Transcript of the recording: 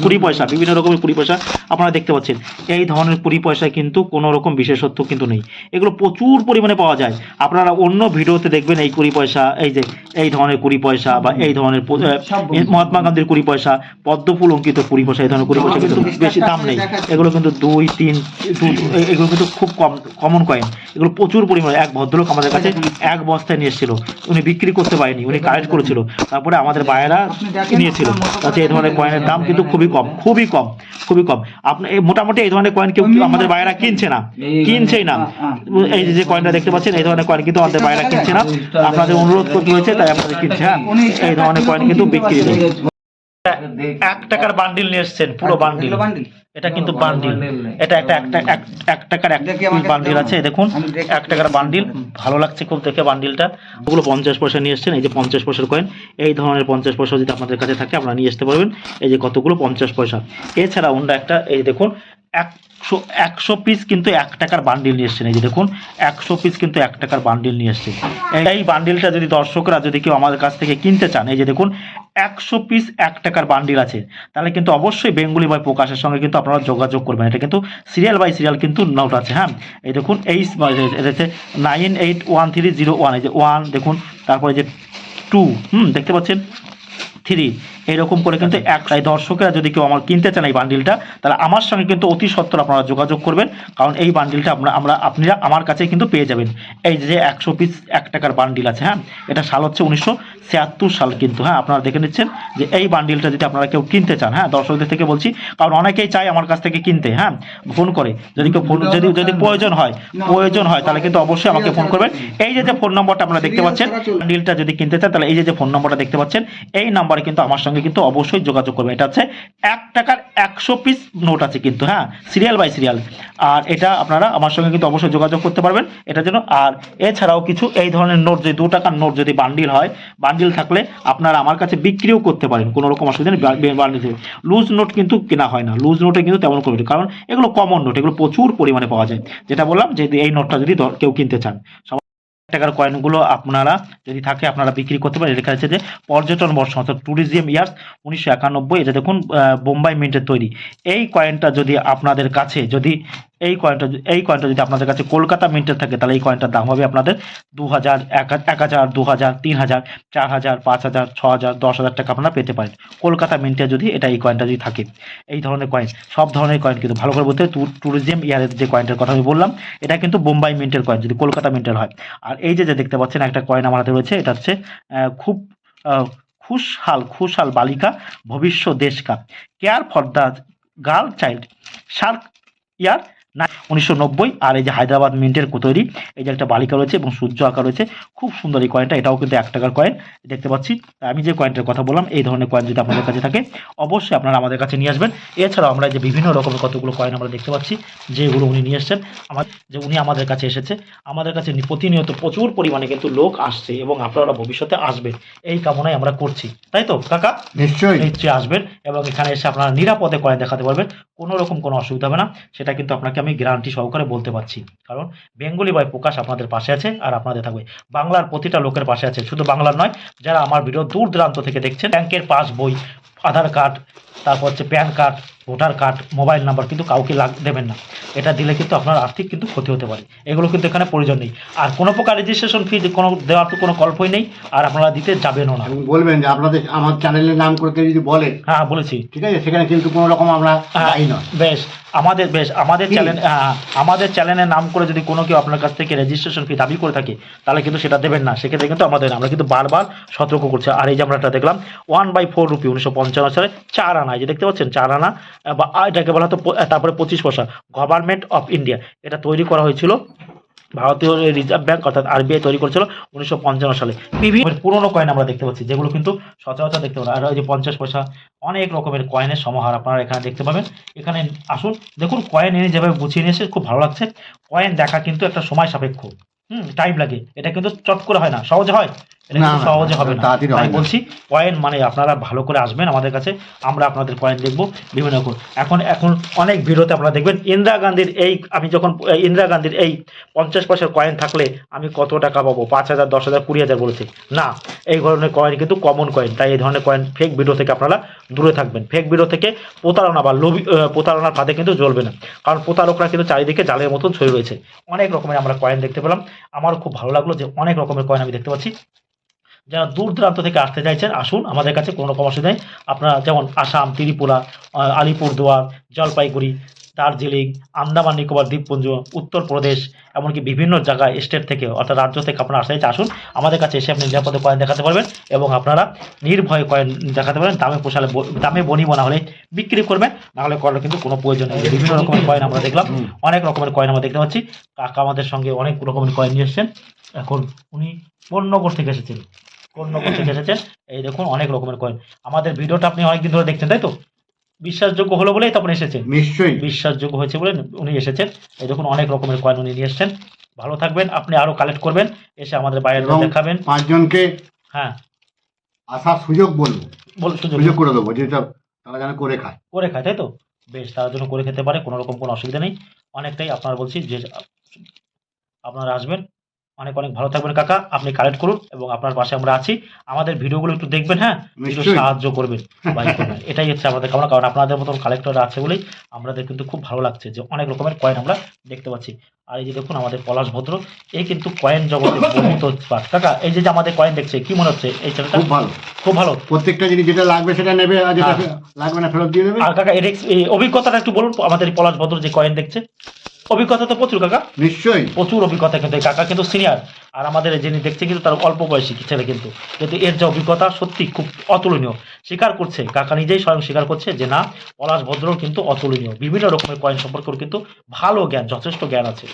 কুড়ি পয়সা, বিভিন্ন রকমের 20 পয়সা আপনারা দেখতে পাচ্ছেন। এই ধরনের 20 পয়সায় কিন্তু কোনো রকম বিশেষত্ব কিন্তু নেই, এগুলো প্রচুর পরিমাণে পাওয়া যায়। আপনারা অন্য ভিডিওতে দেখবেন এই 20 পয়সা, এই যে এই ধরনের 20 পয়সা বা এই ধরনের মহাত্মা গান্ধীর 20 পয়সা, পদ্মফুল অঙ্কিত 20 পয়সা, এই ধরনের 20 পয়সা কিন্তু বেশি দাম নেই। এগুলো কিন্তু 2, 3 এগুলো কিন্তু খুব কমন কয়েন। এগুলো প্রচুর পরিমাণে। এক ভদ্রলোক আমাদের কাছে এক বস্তায় নিয়ে এসেছিল, উনি বিক্রি করতে পারেনি, উনি কালেক্ট করেছিল, তারপরে আমাদের বায়েরা নিয়েছিল। তাতে এই ধরনের কয়েনের দাম কিন্তু খুবই কম, খুবই কম, খুবই কম। আপনি মোটামুটি এই ধরনের কয়েন কেউ আমাদের বায়েরা কিনছেই না। এই যে কয়েনটা দেখতে পাচ্ছেন, এই ধরনের কয়েন কিন্তু আমাদের বায়েরা কিনছে না, আপনাদের অনুরোধ করতে হয়েছে তাই আপনাদের কিনছে। হ্যাঁ, এই ধরনের কয়েন কিন্তু বিক্রি নেই। 1 টাকার বান্ডিল নিয়ে এসছেন, পুরো বান্ডিল। এটা কিন্তু বান্ডিল, এটা একটা 1 টাকার এক বান্ডিল আছে, দেখুন 1 টাকার বান্ডিল। ভালো লাগছে খুব দেখে বান্ডিলটা। ওগুলো 50 পয়সা নিয়ে এসছেন, এই যে 50 পয়সার কয়েন। এই ধরনের 50 পয়সা যদি আপনাদের কাছে থাকে আপনারা নিয়ে আসতে পারবেন। এই যে কতগুলো 50 পয়সা। এছাড়া অন্য একটা, এই দেখুন 100 পিস কিন্তু 1 টাকার বান্ডিল নিয়ে এসছেন। এই যে দেখুন 100 পিস কিন্তু 1 টাকার বান্ডিল নিয়ে এসছেন। এই বান্ডিলটা যদি দর্শকরা যদি কেউ আমাদের কাছ থেকে কিনতে চান, এই যে দেখুন 100 পিস 1 টাকার বান্ডিল আছে, তাহলে কিন্তু অবশ্যই বেঙ্গলি বই প্রকাশের সঙ্গে কিন্তু আপনারা যোগাযোগ করবেন। এটা কিন্তু সিরিয়াল বাই সিরিয়াল কিন্তু নোট আছে। হ্যাঁ, এই দেখুন এই 981301, এই যে 1 দেখুন, তারপরে যে 2, দেখতে পাচ্ছেন 3, এরকম করে কিন্তু তাই দর্শকেরা যদি কেউ আমার কিনতে চান এই বান্ডিলটা, তাহলে আমার সঙ্গে কিন্তু অতি সত্বর আপনারা যোগাযোগ করবেন, কারণ এই বান্ডিলটা আপনারা আমার কাছে কিন্তু পেয়ে যাবেন। এই যে 100 পিস 1 টাকার বান্ডিল আছে। হ্যাঁ, এটা সাল হচ্ছে 1976 সাল কিন্তু। হ্যাঁ, আপনারা দেখে নিচ্ছেন যে এই বান্ডিলটা যদি আপনারা কেউ কিনতে চান, হ্যাঁ, দর্শকদের থেকে বলছি, কারণ অনেকেই চায় আমার কাছ থেকে কিনতে। হ্যাঁ, ফোন করে যদি কেউ যদি প্রয়োজন হয় তাহলে কিন্তু অবশ্যই আমাকে ফোন করবেন। এই যে ফোন নম্বরটা আপনারা দেখতে পাচ্ছেন, বান্ডিলটা যদি কিনতে চান তাহলে এই যে ফোন নম্বরটা দেখতে পাচ্ছেন, এই নাম্বারে কিন্তু আমার সঙ্গে কিন্তু অবশ্যই যোগাযোগ করবেন। এটা হচ্ছে 1 টাকার 100 পিস নোট আছে কিন্তু। হ্যাঁ, সিরিয়াল বাই সিরিয়াল। আর এটা আপনারা আমার সঙ্গে কিন্তু অবশ্যই যোগাযোগ করতে পারবেন এটার জন্য। আর এছাড়াও কিছু এই ধরনের নোট, যদি 2 টাকার নোট যদি বান্ডিল হয়, বান্ডিল থাকলে আপনারা আমার কাছে বিক্রিও করতে পারেন, কোনো রকম অসুবিধা নেই। বান্ডিল থেকে লুজ নোট কিন্তু কেনা হয় না, লুজ নোটে কিন্তু তেমন করবে, কারণ এগুলো কমন নোট, এগুলো প্রচুর পরিমাণে পাওয়া যায়। যেটা বললাম যে এই নোটটা যদি কেউ কিনতে চান, টাকার কয়েনগুলো আপনারা যদি থাকে আপনারা বিক্রি করতে পারেন। লেখা আছে যে পর্যটন বর্ষ, অর্থাৎ ট্যুরিজম ইয়ার্স 1991। এটা দেখুন বোম্বাই মিন্টের তৈরি। এই কয়েনটা যদি আপনাদের কাছে এই কয়েনটা যদি আপনাদের কাছে কলকাতা মিন্টের থাকে, তাহলে এই কয়েনটার দাম হবে আপনাদের 2000, 1000, 2000, 3000, 4000, 5000, 6000, 10,000 টাকা আপনারা পেতে পারেন কলকাতা মিন্টে যদি এই কয়েনটা যদি থাকে। এই ধরনের কয়েন, সব ধরনের কয়েন কিন্তু ভালো করে বলতে, ট্যুরিজম ইয়ারের যে কয়েনটার কথা আমি বললাম, এটা কিন্তু বোম্বাই মিন্টের কয়েন যদি কলকাতা মিন্টের হয়। আর এই যে দেখতে পাচ্ছেন একটা কয়েন আমার হাতে রয়েছে, এটা হচ্ছে খুব খুশহাল বালিকা ভবিষ্য দেশ কা, care for the girl child, SAARC year 1990। আর এই যে হায়দ্রাবাদ মিন্টের তৈরি, এই যে একটা বালিকা রয়েছে এবং সূর্য আঁকা রয়েছে, খুব সুন্দর এই কয়েনটা। এটাও কিন্তু 1 টাকার কয়েন দেখতে পাচ্ছি। আমি যে কয়েনটার কথা বললাম, এই ধরনের কয়েন যদি আপনাদের কাছে থাকে অবশ্যই আপনারা আমাদের কাছে নিয়ে আসবেন। এছাড়াও আমরা যে বিভিন্ন রকমের কতগুলো কয়েন আমরা দেখতে পাচ্ছি, যেগুলো উনি নিয়ে এসছেন, উনি আমাদের কাছে এসেছে, আমাদের কাছে প্রতিনিয়ত প্রচুর পরিমাণে কিন্তু লোক আসছে এবং আপনারা ভবিষ্যতে আসবেন এই কামনাই আমরা করছি, তাই তো কাকা? নিশ্চয়ই আসবেন এবং এখানে এসে আপনারা নিরাপদে কয়েন দেখাতে পারবেন, কোনো রকম কোনো অসুবিধা হবে না। সেটা কিন্তু আপনাকে আমি গ্যারান্টি সহকারে বলতে পারছি, কারণ বেঙ্গলি বয় প্রকাশ আপনাদের পাশে আছে আর আপনাদের থাকবে। বাংলার প্রতিটা লোকের পাশে আছে, শুধু বাংলার নয়, যারা আমার ভিডিও দূর দূরান্ত থেকে দেখছেন, ব্যাংকের পাস বই, আধার কার্ড, তারপর হচ্ছে pan card, voter card, mobile number কিন্তু কাউকে দেবেন না। এটা দিলে কিন্তু আপনার আর্থিক কিন্তু ক্ষতি হতে পারে, এগুলো কিন্তু এখানে প্রয়োজন নেই। আর কোনো প্রকার রেজিস্ট্রেশন ফি দেওয়ার তো কোনো গল্পই নেই, আর আপনারা দিতে যাবেনও না। বলবেন যে আপনাদের আমার চ্যানেলের নাম করে কেউ যদি বলে, হ্যাঁ বলেছি, ঠিক আছে, সেখানে কিন্তু কোনো রকম আমরা দায়ী নয়। আমাদের চ্যানেলের নাম করে যদি কোনো কেউ আপনার কাছ থেকে রেজিস্ট্রেশন ফি দাবি করে থাকে, তাহলে কিন্তু সেটা দেবেন না। সেক্ষেত্রে কিন্তু আমরা কিন্তু বারবার সতর্ক করছি। আর এই যে আমরা একটা দেখলাম 1/4 রুপি 1955 সালে 4 আনা, এই যে দেখতে পাচ্ছেন 4 আনা, বা এটাকে বলা হতো, তারপরে 25 পয়সা, গভর্নমেন্ট অফ ইন্ডিয়া। এটা তৈরি করা হয়েছিল ভারতীয় রিজার্ভ ব্যাংক অর্থাৎ আরবিআই তৈরি করেছিল 1955 সালে। বিভিন্ন পুরোনো কয়েন আমরা দেখতে পাচ্ছি, যেগুলো কিন্তু সচরাচর দেখতে পাবেন। আর ওই যে 50 পয়সা, অনেক রকমের কয়েনের সমাহার আপনারা এখানে দেখতে পাবেন। এখানে আসুন, দেখুন কয়েন এনে যেভাবে গুছিয়ে নিয়ে এসে খুব ভালো লাগছে। কয়েন দেখা কিন্তু একটা সময় সাপেক্ষ, টাইম লাগে, এটা কিন্তু চট করে হয় না, সহজে হয়, এটা না, কিন্তু না, সহজে হবে না। তাড়াতাড়ি হয় তাই না। বলছি কয়েন মানে আপনারা ভালো করে আসবেন আমাদের কাছে, আমরা আপনাদের কয়েন দেখবো বিভিন্ন রকম। এখন এখন অনেক ভিডিওতে আপনারা দেখবেন ইন্দিরা গান্ধীর এই, আমি যখন ইন্দিরা গান্ধীর এই 50 পয়সার কয়েন থাকলে আমি কত টাকা পাবো, 5,000, 10,000, 20,000 বলেছি না। এই ধরনের কয়েন কিন্তু কমন কয়েন, তাই এই ধরনের কয়েন ফেক ভিডিও থেকে আপনারা দূরে থাকবেন। ফেক ভিডিও থেকে প্রতারণা বা লোভী প্রতারণার ফাঁদে কিন্তু জ্বলবে না, কারণ প্রতারকরা কিন্তু চারিদিকে জালের মতন ছড়িয়ে রয়েছে। অনেক রকমের আমরা কয়েন দেখতে পেলাম, আমারও খুব ভালো লাগলো যে অনেক রকমের কয়েন আমি দেখতে পাচ্ছি। যারা দূর দূরান্ত থেকে আসতে চাইছেন আসুন আমাদের কাছে, কোনো রকম অসুবিধা নেই। আপনারা যেমন আসাম, ত্রিপুরা, আলিপুরদুয়ার, জলপাইগুড়ি, দার্জিলিং, আন্দামান নিকোবর দ্বীপপুঞ্জ, উত্তরপ্রদেশ, এমনকি বিভিন্ন জায়গায় স্টেট থেকে অর্থাৎ রাজ্য থেকে আপনারা আসতে চাইছে আসুন আমাদের কাছে এসে আপনি নিরাপদে কয়েন দেখাতে পারবেন এবং আপনারা নির্ভয়ে কয়েন দেখাতে পারবেন। দামে পোষালে দামে বনিব, না হলে বিক্রি করবেন, না হলে করার কিন্তু কোনো প্রয়োজন নেই। বিভিন্ন রকমের কয়েন আমরা দেখলাম, অনেক রকমের কয়েন আমরা দেখতে পাচ্ছি। কাকা আমাদের সঙ্গে অনেক রকমের কয়েন নিয়ে এসেছেন। এখন উনি কোন্নগর থেকে এসেছেন, কোন্নগর থেকে এসেছেন। এই দেখুন অনেক রকমের কয়েন। আমাদের ভিডিওটা আপনি অনেকদিন ধরে দেখছেন তাই তো? বিশ্বাসযোগ্য হলো বলেই তো আপনি এসেছেন, নিশ্চয়ই। বিশ্বাসযোগ্য হয়েছে বলে উনি এসেছেন। এই দেখুন অনেক রকমের কয়েন উনি নিয়ে এসেছেন। ভালো থাকবেন, আপনি আরো কালেক্ট করবেন, এসে আমাদের বাইরে এবং দেখাবেন। 5 জনকে হ্যাঁ আসার সুযোগ বলবো, সুযোগ সুযোগ করে দেবো, যেটা তারা যেন করে খায়। করে খায় তাই তো? বেশ, তার জন্য করে খেতে পারে, কোনো রকম কোনো অসুবিধা নেই। অনেকটাই আপনারা বলছি যে আপনারা আসবেন। অনেক অনেক ভালো থাকবেন কাকা, আপনি কালেক্ট করুন এবং আপনার পাশে আমরা আছি। আমাদের ভিডিওগুলো একটু দেখবেন, হ্যাঁ একটু নিশ্চয়ই। সাহায্য করবেন, লাইক করবেন, এটাই হচ্ছে আমাদের কামনা। কারণ আপনাদের মতন কালেক্টর আছে বলেই আমাদের কিন্তু খুব ভালো লাগছে যে অনেক রকমের কয়েন আমরা দেখতে পাচ্ছি। আর এই যে দেখুন আমাদের পলাশ ভদ্র, এই কিন্তু কয়েন জগতে বহুত এক্সপার্ট। কাকা এই যে যে আমাদের কয়েন দেখছে, কি মনে হচ্ছে এই চ্যানেলটা? খুব ভালো, খুব ভালো। প্রত্যেকটা জিনিস যেটা লাগবে সেটা নেবে, আর যেটা হ্যাঁ। লাগবে না ফেরত দিয়ে দেবে। আর কাকা এই অভিজ্ঞতাটা একটু বলুন, আমাদের এই পলাশ ভদ্র যে কয়েন দেখছে, অভিজ্ঞতা তো প্রচুর কাকা, নিশ্চয়ই। প্রচুর অভিজ্ঞতা। কিন্তু এই কাকা কিন্তু সিনিয়র, আর আমাদের যিনি দেখছে কিন্তু তার অল্প বয়সী ছেলে, কিন্তু কিন্তু এর যে অভিজ্ঞতা সত্যি খুব অতুলনীয়। স্বীকার করছে কাকা, নিজেই স্বয়ং স্বীকার করছে যে না, পলাশ ভদ্র কিন্তু অতুলনীয়। বিভিন্ন রকমের কয়েন সম্পর্কে ওর কিন্তু ভালো জ্ঞান, যথেষ্ট জ্ঞান আছে।